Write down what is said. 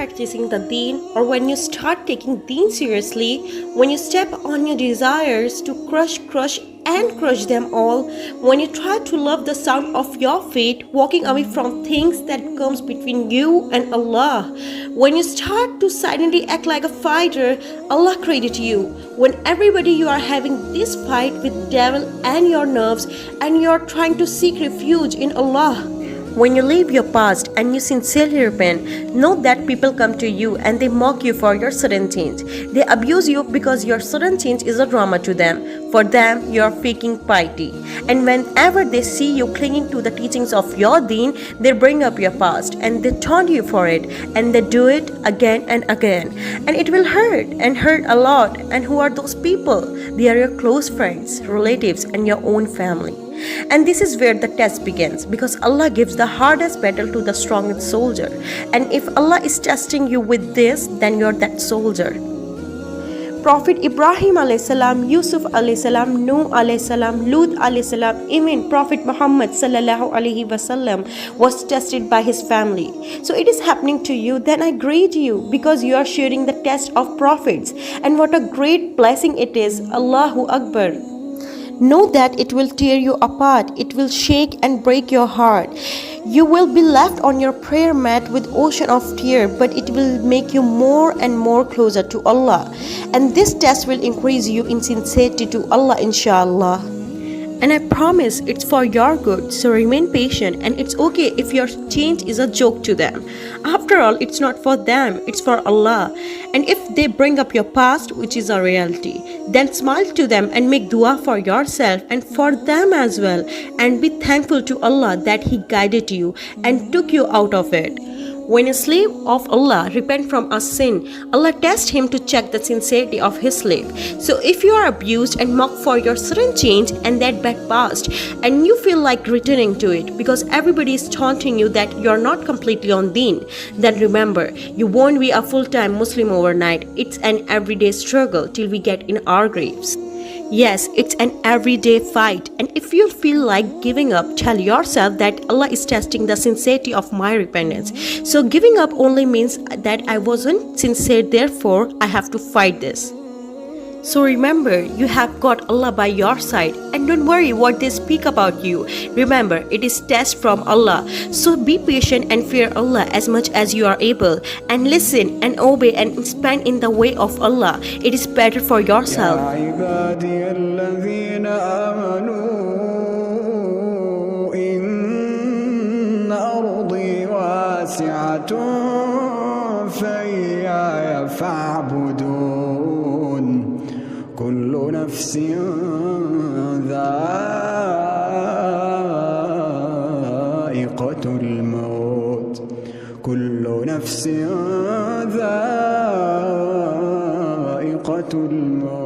practicing the deen, or when you start taking deen seriously, when you step on your desires to crush them all, when you try to love the sound of your feet, walking away from things that comes between you and Allah, when you start to silently act like a fighter, Allah created you. When everybody you are having this fight with devil and your nerves, and you are trying to seek refuge in Allah. When you leave your past and you sincerely repent, know that people come to you and they mock you for your sudden change. They abuse you because your sudden change is a drama to them. For them, you are faking piety. And whenever they see you clinging to the teachings of your deen, they bring up your past and they taunt you for it, and they do it again and again. And it will hurt a lot. And who are those people? They are your close friends, relatives, and your own family. And this is where the test begins, because Allah gives the hardest battle to the strongest soldier. And if Allah is testing you with this, then you're that soldier. Prophet Ibrahim alayhi salam, Yusuf alayhi salam, Nuh alayhi salam, Lut alayhi salam, even Prophet Muhammad sallallahu alaihi wasallam was tested by his family. So it is happening to you, then I greet you, because you are sharing the test of prophets. And what a great blessing it is. Allahu Akbar. Know that it will tear you apart. It will shake and break your heart. You will be left on your prayer mat with ocean of tears, but it will make you more and more closer to Allah. And this test will increase you in sincerity to Allah, inshallah. And I promise it's for your good, so remain patient, and it's okay if your change is a joke to them. After all, it's not for them, it's for Allah. And if they bring up your past, which is a reality, then smile to them and make dua for yourself and for them as well. And be thankful to Allah that He guided you and took you out of it. When a slave of Allah repents from a sin, Allah tests him to check the sincerity of his slave. So if you are abused and mocked for your sudden change and that bad past, and you feel like returning to it because everybody is taunting you that you are not completely on deen, then remember, you won't be a full-time Muslim overnight. It's an everyday struggle till we get in our graves. Yes, it's an everyday fight, and if you feel like giving up, tell yourself that Allah is testing the sincerity of my repentance. So giving up only means that I wasn't sincere, therefore I have to fight this. So remember, you have got Allah by your side, and don't worry what they speak about you. Remember, it is test from Allah. So be patient and fear Allah as much as you are able, and listen and obey and spend in the way of Allah. It is better for yourself. كل نفس ذائقة الموت كل نفس ذائقة الموت